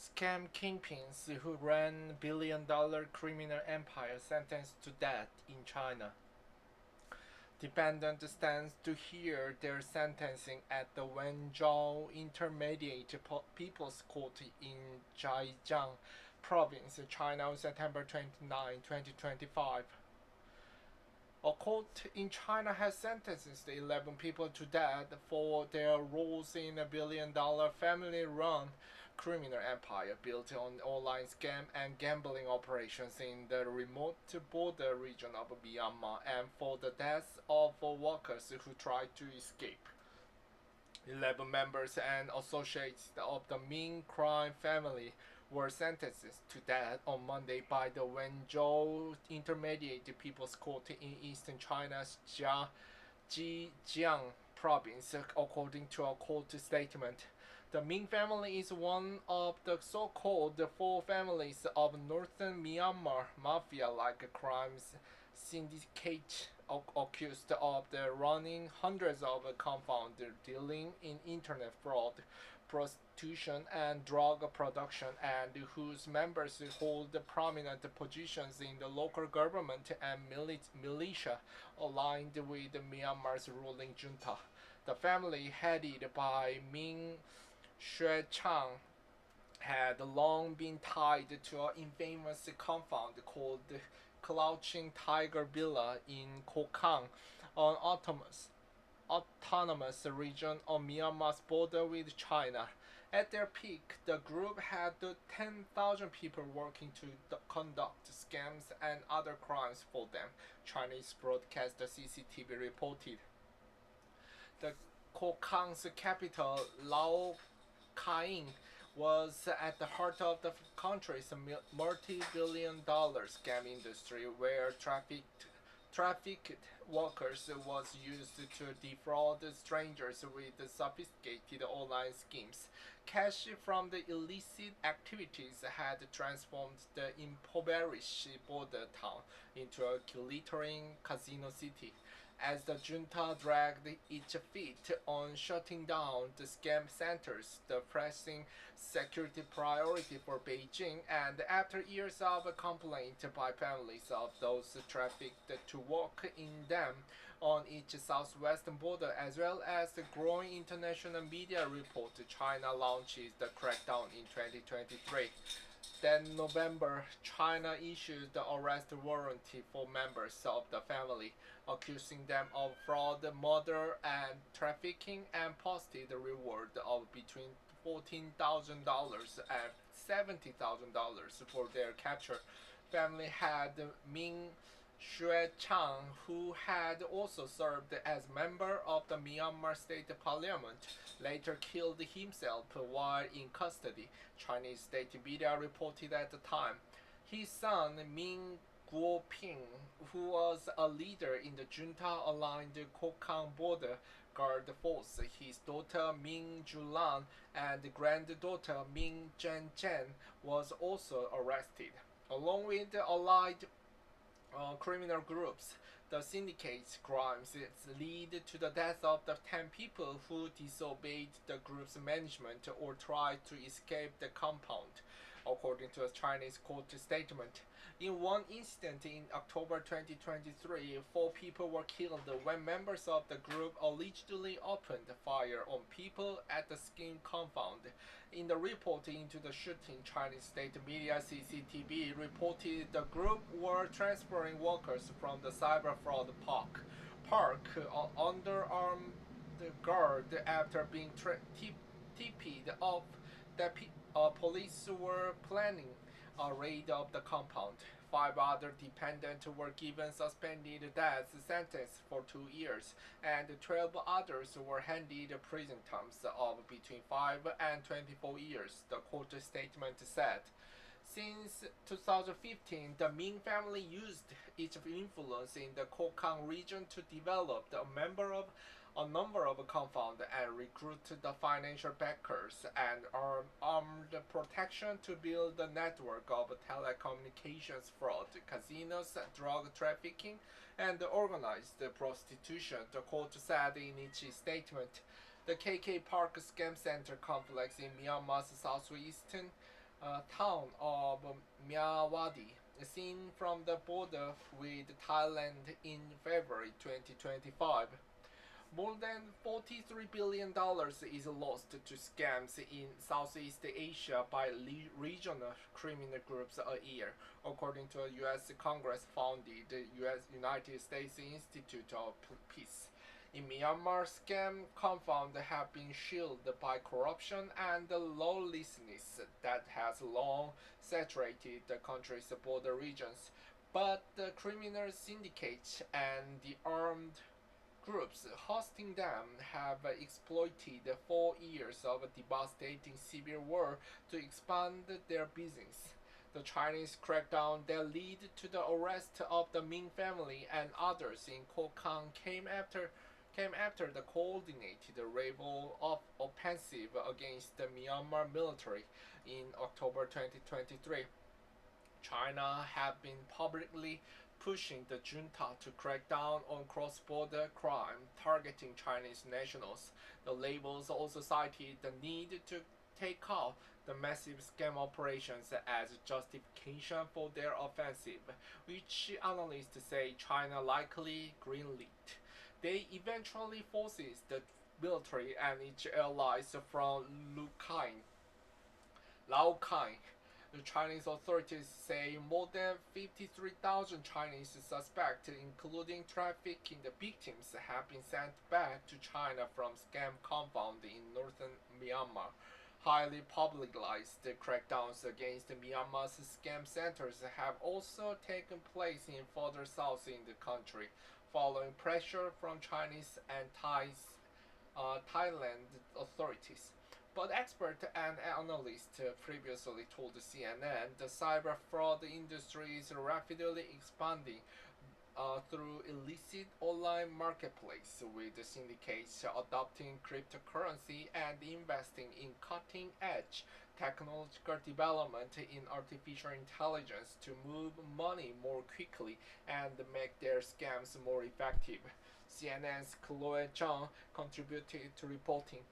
Scam kingpins who ran billion-dollar criminal empire sentenced to death in China. Defendant stands to hear their sentencing at the Wenzhou Intermediate People's Court in Zhejiang Province, China on September 29, 2025. A court in China has sentenced 11 people to death for their roles in a billion-dollar family-run criminal empire built on online scam and gambling operations in the remote border region of Myanmar, and for the deaths of workers who tried to escape. 11 members and associates of the Ming crime family were sentenced to death on Monday by the Wenzhou Intermediate People's Court in eastern China's Zhejiang province, according to a court statement. The Ming family is one of the so-called four families of northern Myanmar mafia-like crimes syndicate accused of running hundreds of compounds dealing in internet fraud, prostitution, and drug production, and whose members hold prominent positions in the local government and militia aligned with Myanmar's ruling junta. The family, headed by Ming Xuechang, had long been tied to an infamous compound called Crouching Tiger Villa in Kokang, an autonomous region on Myanmar's border with China. At their peak, the group had 10,000 people working to conduct scams and other crimes for them, Chinese broadcaster CCTV reported. The Kokang's capital, Lao Kaing, was at the heart of the country's multi-billion-dollar scam industry, where trafficked workers was used to defraud strangers with sophisticated online schemes. Cash from the illicit activities had transformed the impoverished border town into a glittering casino city. As the junta dragged its feet on shutting down the scam centers, the pressing security priority for Beijing, and after years of complaint by families of those trafficked to work in them on its southwestern border, as well as the growing international media report, China launches the crackdown in 2023. Then November, China issued the arrest warrant for members of the family, accusing them of fraud, murder, and trafficking, and posted a reward of between $14,000 and $70,000 for their capture. Family had Ming Xuechang, who had also served as member of the Myanmar State Parliament, later killed himself while in custody, Chinese state media reported at the time. His son, Ming Guoping, who was a leader in the junta-aligned Kokang border guard force, his daughter Ming Julan and granddaughter Ming Zhenchen was also arrested. Along with the allied criminal groups, the syndicate's crimes lead to the death of the 10 people who disobeyed the group's management or tried to escape the compound, according to a Chinese court statement. In one incident in October 2023, 4 people were killed when members of the group allegedly opened fire on people at the ski compound. In the report into the shooting, Chinese state media CCTV reported the group were transferring workers from the cyber fraud park under armed guard after being tipped off that police were planning a raid of the compound. 5 other dependents were given suspended death sentences for 2 years, and 12 others were handed prison terms of between 5 and 24 years, the court statement said. Since 2015, the Ming family used its influence in the Kokang region to develop a number of compounds and recruit the financial backers and armed protection to build a network of telecommunications fraud, casinos, drug trafficking, and organized prostitution, the court said in its statement. The KK Park Scam Center complex in Myanmar's southeastern town of Myawaddy, seen from the border with Thailand in February 2025. More than $43 billion is lost to scams in Southeast Asia by regional criminal groups a year, according to a U.S. Congress-funded United States Institute of Peace. In Myanmar, scam confound have been shielded by corruption and lawlessness that has long saturated the country's border regions. But the criminal syndicates and the armed groups hosting them have exploited 4 years of devastating civil war to expand their business. The Chinese crackdown that led to the arrest of the Ming family and others in Kokang came after the coordinated rebel offensive against the Myanmar military in October 2023. China had been publicly pushing the junta to crack down on cross-border crime targeting Chinese nationals. The labels also cited the need to take out the massive scam operations as justification for their offensive, which analysts say China likely greenlit. They eventually forces the military and its allies from Laokai. The Chinese authorities say more than 53,000 Chinese suspects, including trafficking victims, have been sent back to China from scam compound in northern Myanmar. Highly publicized crackdowns against Myanmar's scam centers have also taken place in further south in the country, following pressure from Chinese and Thailand authorities. But experts and analysts previously told CNN the cyber fraud industry is rapidly expanding through illicit online marketplace, with the syndicates adopting cryptocurrency and investing in cutting-edge technological development in artificial intelligence to move money more quickly and make their scams more effective. CNN's Chloe Zhang contributed to reporting.